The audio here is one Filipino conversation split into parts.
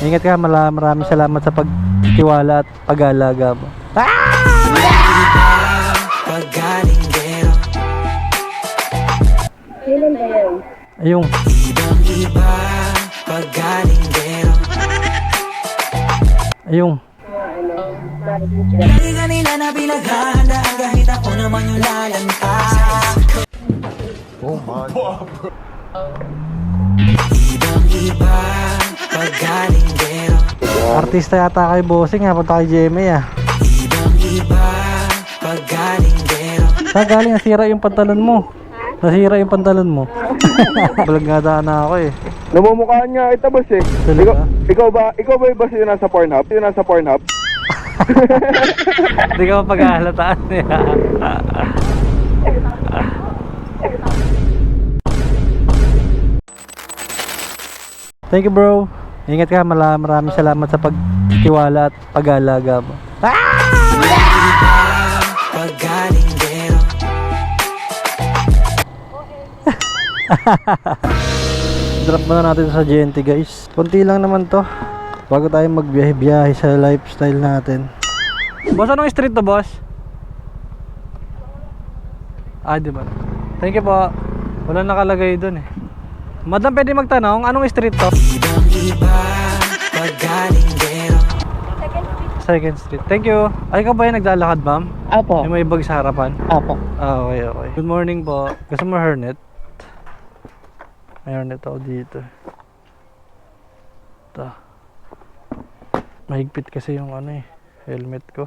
Ingat ka, maraming salamat sa pagtiwala at pag-aalaga mo. Ayun. Ayun. Kanina na pinaghahanda kahit ako naman yung lalantay. Oh my God. Ibang-iba paggalinggero. Artista yata kay Bossing ha, punta kay Jemmy ah. Ibang-iba paggalinggero. Saan galing? Nasira yung pantalon mo. Nasira yung pantalon mo. Balag nga daan na ako eh. Namumukhaan niya kita, boss eh. Talaga? Ikaw ba yung boss yung nasa Pornhub? Yung nasa Pornhub? Hindi ka mapag-ahalataan eh. Thank you bro. Ingat ka, maraming salamat sa pagtiwala at pag-aalaga mo. Paggalinggero. Drop muna natin sa GNT guys. Kunti lang naman to bago tayo magbiyahe-biyahe sa lifestyle natin. Boss, anong street to boss? Ah, di ba? Thank you po. Wala nakalagay dun eh. Madam, pwede magtanong, anong street to? Ibang-iba paggalinggero. Second Street. Thank you. Ay, ka ba yung naglalakad, ma'am? Apo. May bag sa harapan? Apo. Ah, okay, okay. Good morning po. Gusto mo hairnet? May hairnet ako dito. Ito. Mahigpit kasi yung ano eh, helmet ko.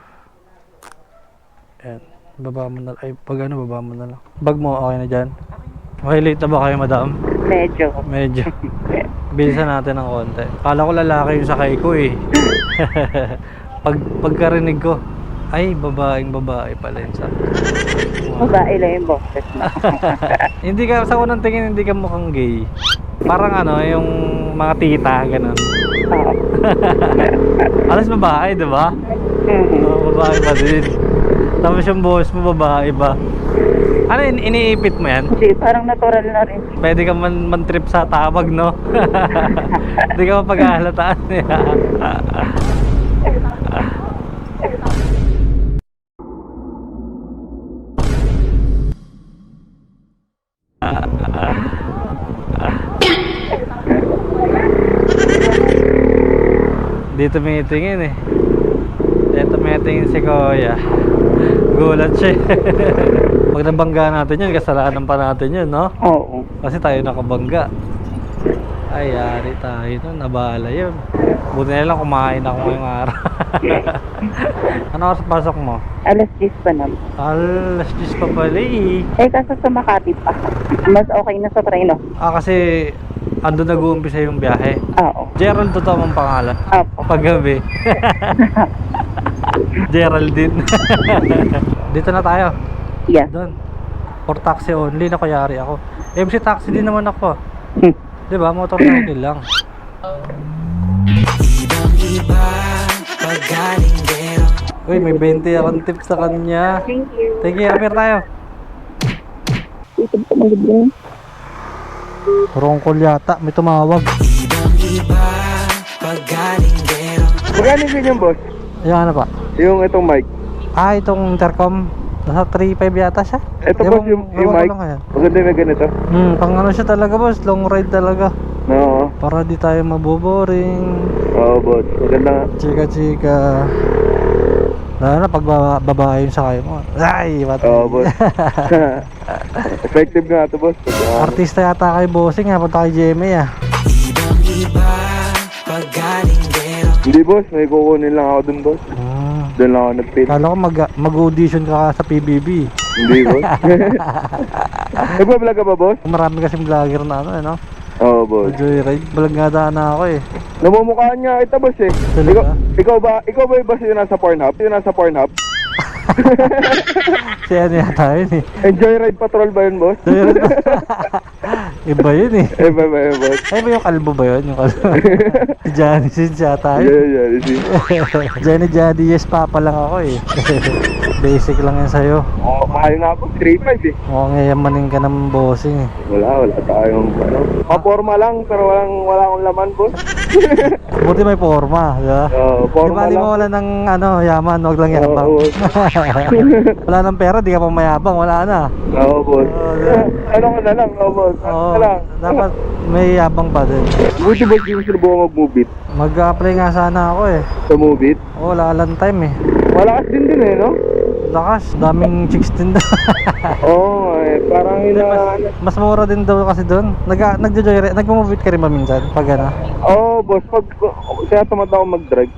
Ayan. Baba mo na. Ay, pag ano, baba mo na lang. Bag mo, okay na dyan? Okay, late na ba kayo, madam? Medyo. Medyo. Bilisan natin ng konti. Kala ko lalaki yung sakay ko eh. Pagkarinig ko, ay, babae pala yun sa. Babae lang yung boses mo. Hindi ka, sa unang tingin, hindi ka mukhang gay. Parang ano, yung mga tita, ganun. Oo. Alas babae, di ba? Oo, babae pa din. Tapos yung boss mo, babae ba? Ano, iniipit mo yan? Hindi, parang natural na rin. Pwede ka man-trip sa tabag, no? Hindi ka mapag-ahalataan. Dito may tingin eh. Dito may tingin si Kuya. Gulat siya. Pag nabangga natin yun, kasalanan pa natin yun, no? Oo. Kasi tayo nakabangga. Ay, yari tayo nun. Nabala yun. Buti na lang kumain ako ngayong araw. Ano oras pasok mo? Alas 10 pa naman. Alas 10 pa pala eh. Eh, kaso sa Makati pa. Mas okay na sa train, no? Ah, kasi ando nag-uumpisa yung biyahe. Oo. Gerald, totoo mong pangalan. Apo. Paggabi. Geraldine. Dito na tayo. Yeah. Doon. For taxi only na kayari ako. MC taxi din naman ako. Diba? Motorcycle lang. Ibang-iba paggalinggero. Uy, may 20 akong tip sa kanya. Thank you. Thank you, apir tayo. Isip ko magiging. Rongkol yata, may tumawag. Ibang-iba paggalinggero. Magkano yung ganyan, boss? Ayan, ano pa? Yung itong mic. Ah, itong intercom. Nasa 3.5 yata siya. Ito, boss, yung mic. Maganda yung ganito. Pang ano siya talaga boss, long ride talaga. Oo. Para di tayo maboboring. Oo, boss. Maganda nga. Chika. Lalo na pag babae yung sakay mo. Ay, matay. Oo, boss. Effective nga ito, boss. Artista yata kay Bossing ha, punta kay Jemmy ah. Ibang-iba paggalinggero. Hindi, boss. May kukunin lang ako dun, boss. Doon lang ako nag-pin. Kala ko mag-audition ka sa PBB. Hindi, boss. Nagbablog ka ba, boss? Marami kasing vlogger na ano, no? Oo, boss. Joyride, balag nga daan na ako eh. Namumukhaan niya kita, boss eh. Talaga? Ikaw ba yung boss yung nasa Pornhub? Yung nasa Pornhub? Si ano yata yun eh. Enjoy Ride Patrol ba yun, boss? Joyride ba? Iba yun eh. Eh, ba yun, boss? Ay ba yung kalbo ba yun? Yung kalbo. Si Johnny Sins yata yun. Yeah, see. Johnny, yes papa lang ako eh. basic lang yan sa'yo. Oh, mahal nga po, 3.5 eh. Mukhang yayamanin ka ng bossing eh. Wala tayong ano. Paporma lang, pero wala akong laman, boss. Buti may forma, di ba? Di Forma ba, di lang. mo wala ng ano, yaman, wag lang yabang. Oo, Wala ng pera, di ka pa mayabang, wala na. Oo, boss. Oo, Ano ko na lang, boss. Ano Oo, ka lang. dapat may yabang pa din. Buti ba yung sinubukan mag-move it? Mag-apply nga sana ako eh. Sa move it? Oo, wala lang time eh. Malakas din eh, no? Lakas, daming chicks din daw. Oo, parang Mas mura din daw kasi doon. Nagjo-joyride, nagmo-move it ka rin ba minsan? Pag ano? Oo, boss. Kaya tamad ako mag-drive.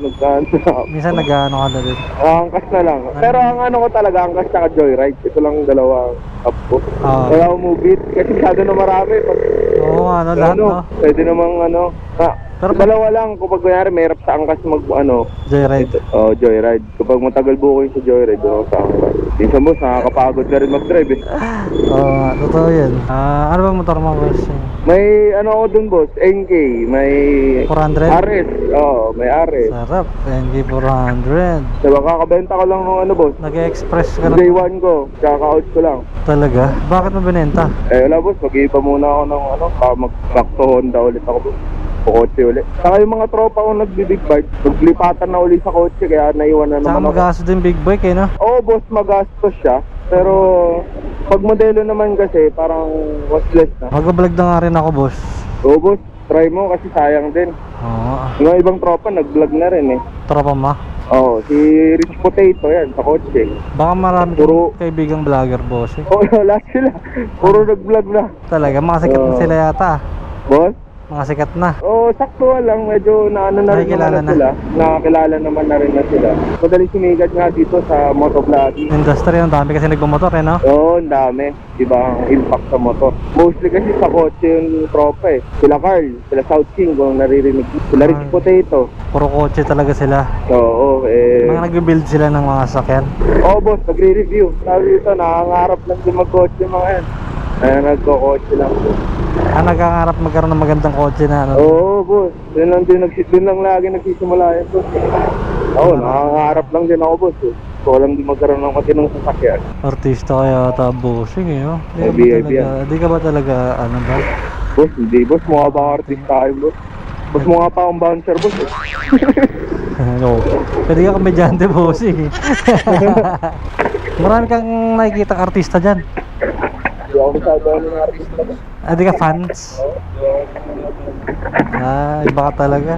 Minsan nag-ano ka na din. Angkas na lang. Pero ang ano ko talaga, angkas tsaka joyride. Ito lang dalawa up ko. Oo. Kaya ako move it. Kasi masyado na marami. Pag, Oo nga, ano, lahat no? Pwede namang ano. Pero Dalawa lang. Kapag kunyari, may hirap sa angkas Joyride. joyride. Kapag matagal buko yung sa joyride, doon ako sa angkas. Minsan boss, nakakapagod ka rin mag-drive eh. Oo nga, totoo yan. Ano ba motor mo boss? May ano ako dun boss, NK, may 400? RS. Oo, may RS. Sarap, NG 400. Diba, kakabenta ko lang ng ano boss. Nag-express ka na Day 1 ko, kaka-out ko lang. talaga? Bakit mo binenta? Wala boss, mag-iiba muna ako ng ano, mag-back to Honda ulit ako boss. Kotse ulit. Saka yung mga tropa ko nagbi-big bike, naglipatan na ulit sa kotse, kaya naiwan na Saka naman ako. magasto din big bike eh, no? Oo boss, magastos siya. Pero pag modelo naman kasi, parang wastless na. Mag-vlog na nga rin ako boss. Oo boss, try mo kasi sayang din. Oo, Yung ibang tropa, nag-vlog na rin eh. tropa ma. Oo, si Rich Potato yan, sa kotse. Baka marami Puro- kang kaibigang vlogger boss eh. Oo, lahat sila. Puro nag-vlog na. Talaga, mga sikat na Oo. sila yata. Boss? Mga sikat na. Oo, sakto lang. Medyo naano na rin Nakikilala naman na. sila. Nakakilala naman na rin na sila. Madali sumigat nga dito sa motovlogging. Industry, ang dami kasi nagmamotor eh, no? Oo, ang dami. Ibang impact sa motor. Mostly kasi sa kotse yung tropa eh. Sila Carl, sila South King kung naririnig. Sila Rich Potato. Puro kotse talaga sila. Oo, Mga nag-build sila ng mga sakyan. Oo, boss, nagre-review. Sabi dito, nakangarap lang din mag-kotse yung mga yan. Kaya nagko-kotse lang. Nagkakarap magkaroon ng magandang kotse na ano. Oo, boss. Doon lang lagi nagsisimula yan, boss. Oo, nakangarap lang din ako, boss. Gusto ko lang din magkaroon ng matinong sasakyan. Artista kaya ata bossing eh, oh. VIP yan. Di ka ba talaga, ano ba? Boss, hindi, boss. Mukha ba akong artista kayo, boss? Boss, mukha pa akong bouncer, boss. No. Pwede ka komedyante bossing eh. Marami kang nakikita artista dyan. Hindi ako masyado ng artista, boss. Di ka fans? Iba ka talaga.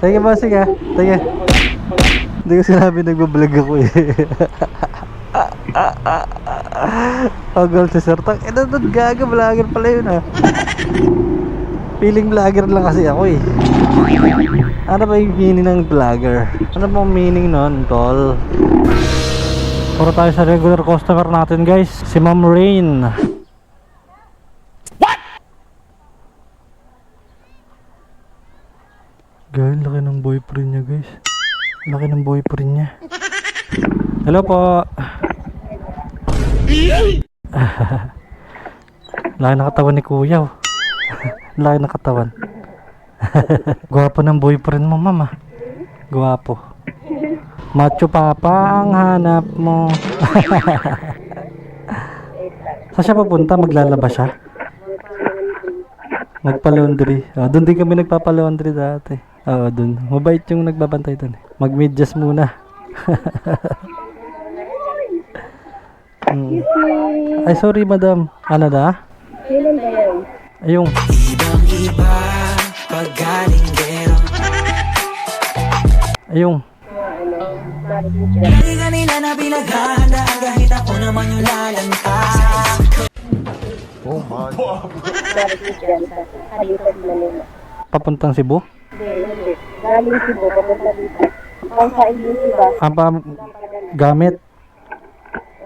Sige bossing ah. Sige. Hindi ko sinabi nagbablog ako eh. Pagol si Sir Tang. Gaga, vlogger pala yun ah. Feeling vlogger lang kasi ako eh. Ano ba yung meaning ng vlogger? Ano ba yung meaning nun, tol? Puro tayo sa regular customer natin guys. Si Ma'am Rain. What? Guys, laki ng boyfriend niya guys. Laki ng boyfriend niya. Hello po. Laki ng katawan ni kuya oh. Laki ng katawan. Gwapo ng boyfriend mo mama. Gwapo. Macho papa ang hanap mo. Saan siya papunta? Maglalaba siya? Magpa-laundry. Doon din kami nagpapa-laundry dati. Oo, doon. Mabait yung nagbabantay doon. Mag-medyas muna. Ay, sorry madam. Ano na? Ayong. Ibang-iba pag galinggero. Ayong. Kanina na pinaghahanda kahit ako naman yung lalanta. Oh my. Papuntang Cebu? Galing Cebu, papunta dito. Ang sa Ilisi ba? Apa gamit?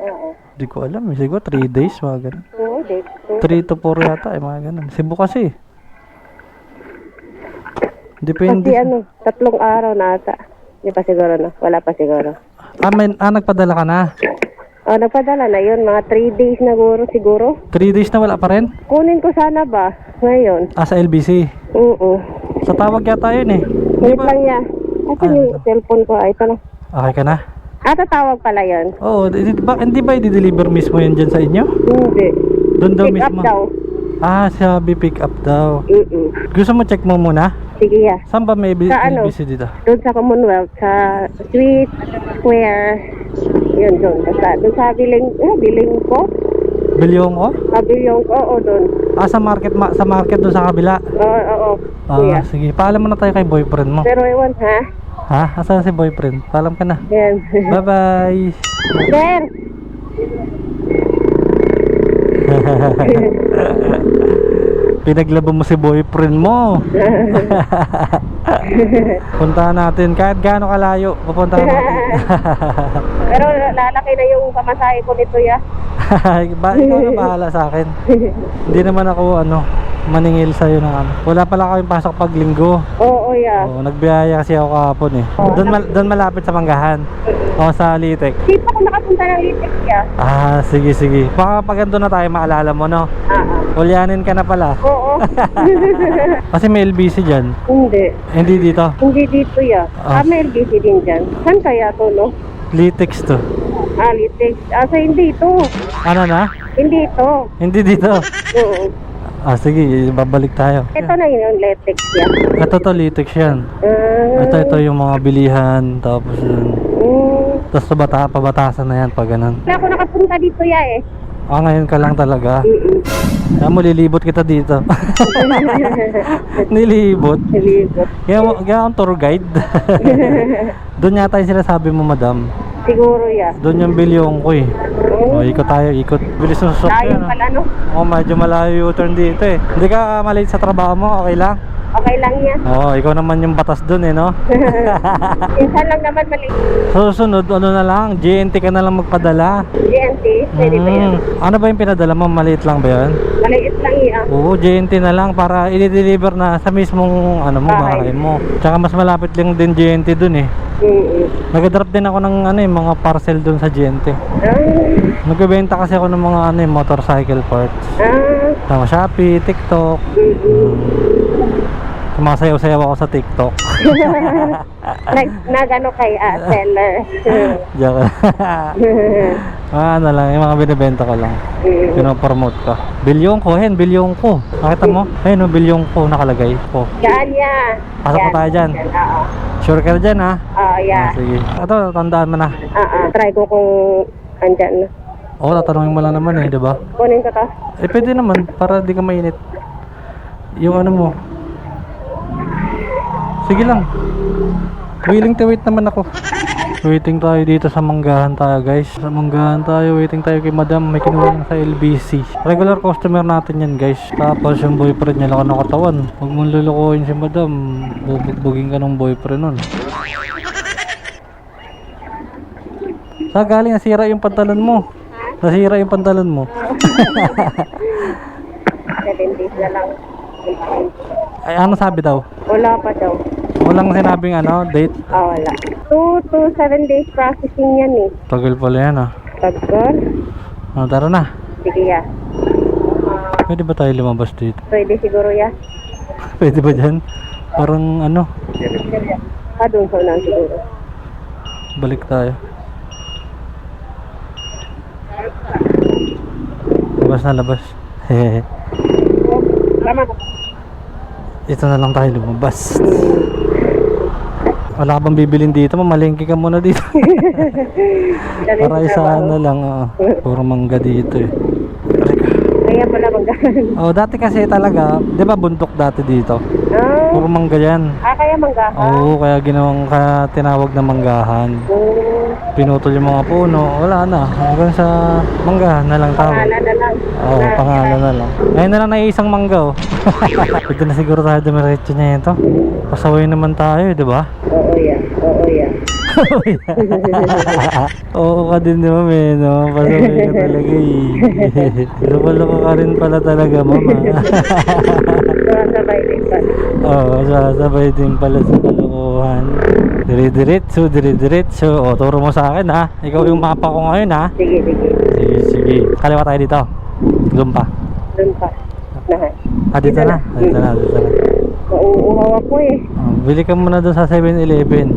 Oo. Di ko alam. Siguro 3 days, mga ganun. 2 days. 3 to 4 yata, mga ganun. Cebu kasi. Depende. Kasi 3 araw na ata. Hindi pa siguro no? Wala pa siguro. Nagpadala ka na? Nagpadala na yun. Mga 3 days na siguro. 3 days na wala pa rin? Kunin ko sana ba? Ngayon. Sa LBC. Oo. Sa tawag yata yun eh. Wait lang yan. Asan yung cellphone ko? Ay, ito na. Okay ka na? Tatawag pala yun. Oo, hindi ba i-deliver mismo yan dyan sa inyo? Hindi. Doon daw Pick up mismo? daw. Ah, sabi pick up daw. Gusto mo check mo muna? Sige, ya. Saan ba may Sa ano? LBC dito? Doon sa Commonwealth, sa Street Square. Yun, doon. Doon sa biling ko. Bilyong ko? Bilyong ko, oo, doon. Ah, sa market doon sa kabila. Oo, kuya. Ah, sige. Paalam mo na tayo kay boyfriend mo. Pero ewan, ha? Ha? Asan si boyfriend? Paalam ka na. Yan. Bye-bye. Sir! Pinaglaba mo si boyfriend mo. Puntahan natin. Kahit gaano kalayo, pupuntahan natin. Pero lalaki na yung pamasahe ko nito, ya. Ikaw na bahala sa akin. Hindi naman ako maningil sa'yo ng Wala pala kayong pasok pag linggo. Oo, ya. Oo, nagbiyaya kasi ako kahapon eh. Doon malapit sa Manggahan. O sa Litek. Di pa ako nakapunta ng Litek, ya. Ah, sige. Baka pag ando na tayo maalala mo, no? Ulyanin ka na pala. Oo. Kasi may LBC dyan. Hindi. Hindi dito. Hindi dito, ya. May LBC din dyan. Saan kaya to, no? Litex to. Litek. So hindi ito. Ano na? Hindi ito. Hindi dito. Oo. Ah, sige, babalik tayo. Ito na yun yung Litek, ya. Ito to, Litex yan. Ito yung mga bilihan. Tapos yun. Tapos pabatasan na yan pag ganun. Wala ako nakapunta dito, ya, eh. Ah, ngayon ka lang talaga. Kaya mo, lilibot kita dito. Nilibot. Nilibot. Kaya akong tour guide. Doon yata yung sinasabi mo, madam. Siguro, ya. Doon yung bilyong ko eh. O, ikot tayo, ikot. Bilis ng susok Layo yan. pala, no? Medyo malayo yung turn dito eh. Hindi ka malate sa trabaho mo, okay lang? Okay lang yan. Oo, ikaw naman yung batas doon eh, no? Minsan lang naman mali. Susunod, na lang, GNT ka na lang magpadala. GNT, pwede ba yan? Ano ba yung pinadala mo? Maliit lang ba yun? Maliit lang yan. Oo, GNT na lang para i-deliver na sa mismong bahay mo. Tsaka mas malapit lang din GNT dun eh. Nag-drop din ako ng mga parcel dun sa GNT. Nagbebenta kasi ako ng mga motorcycle parts. Tama, Shopee, TikTok. Sumasayaw-sayaw ako sa TikTok. Nagano kay seller. Joke. Lang, yung mga binibenta ko lang. Pinopromote ko. Bilyong ko. Nakita mo? Ayun, bilyong ko nakalagay ko. Yan, ya. Pasok mo tayo dyan. Oo. Sure ka na dyan, ha? Oo, ya. Sige. Ito, tandaan mo na. Try ko kung andyan na. Oo, tatanungin mo lang naman eh, di ba? Kunin ko to. Pwede naman, para di ka mainit. Yung mo. Sige lang. Willing to wait naman ako. Waiting tayo dito sa Manggahan tayo, guys. Sa Manggahan tayo, waiting tayo kay madam. May kinuha lang sa LBC. Regular customer natin yan, guys. Tapos yung boyfriend niya lang nakatawan. Huwag mong lulukuhin si madam. Bubugbugin ka ng boyfriend nun. Saan galing? Nasira yung pantalon mo. Nasira yung pantalon mo. 7 days na lang. Ay, ano sabi daw? Wala pa daw. Walang sinabing date. Wala. 2 to 7 days processing yan eh. Tagal pala yan Tagal? Tara na. Sige, ya. Pwede ba tayo lumabas dito? Pwede siguro, ya. Pwede ba dyan? Parang Doon sa unang siguro. balik tayo. Labas na labas. Hehehe. Tama. Ito na lang tayo lumabas. Wala ka bang bibilin dito? Mamalengke ka muna dito. Para isahan na lang. Puro mangga dito eh. Kaya pala Manggahan. Dati kasi talaga, di ba bundok dati dito? Puro mangga yan. Kaya Manggahan? Oo, kaya tinawag na Manggahan. Pinutol yung mga puno, wala na. Hanggang sa Manggahan na lang tawag. Pangalan na lang. Pangalan na lang. Ngayon na lang na isang mangga Pwede na siguro tayo dumiretso niya ito. Pasaway naman tayo, di ba? Oo, ya. Oo ka din naman no? Pasaway ka talaga Loko-loko ka rin pala talaga, mama. Sabay din pa. Sasabay din pala sa kalokohan. Dire-diretso. Turo mo sa akin ha. Ikaw yung mapa ko ngayon ha. Sige. Sige. Kaliwa tayo dito. Doon pa. Doon pa. Dito na. Mauuhaw ako eh. Bili ka muna doon sa 7-Eleven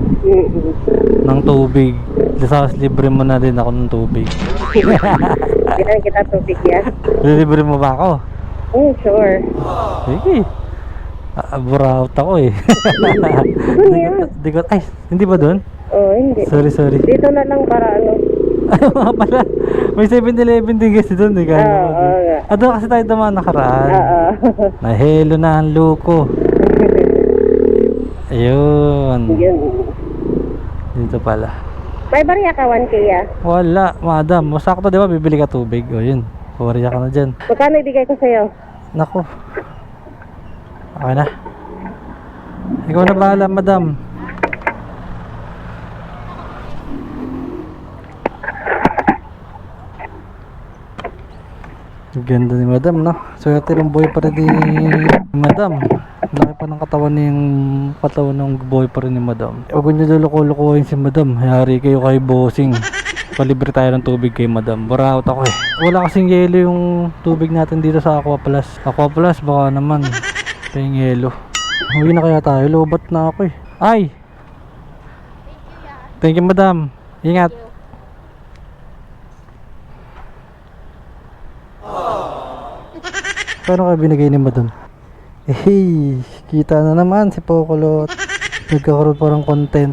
ng tubig. Tapos libre mo na din ako ng tubig. Bilang kita tubig yan. Libre mo ba ako? Sure. Sige. Buraut ako eh. Ay, hindi ba doon? Hindi. Sorry. Dito na lang para ano. Ay, mga pala. May 7-Eleven din kasi doon eh. nga. Doon kasi tayo naman nakaraan. Nahelo na ang luko. Ayun. Yun. Dito pala. May bariya ka 1K ah. Wala, madam. Masakto di ba bibili ka tubig? O yun. Pawariya ka na dyan. Magkano ibigay ko sa'yo? Nako. Okay na. Ikaw na bahala, madam. Ganda ni madam, no? Swerte ng boy pa rin ni madam. Laki pa ng katawan ng boy pa rin ni madam. Huwag niyo luluko-lukuhin si madam. Hayari kayo kay bossing. Palibre tayo ng tubig kay madam. Buraut ako eh. Wala kasing yelo yung tubig natin dito sa Aqua Plus. Aqua Plus, baka naman yung yelo. Huwi na kaya tayo. Lobat na ako eh. Ay! Thank you madam. Ingat. Paano ka binigay ni madam? Hey, kita na naman si Pocolot. Nagkakaroon parang content.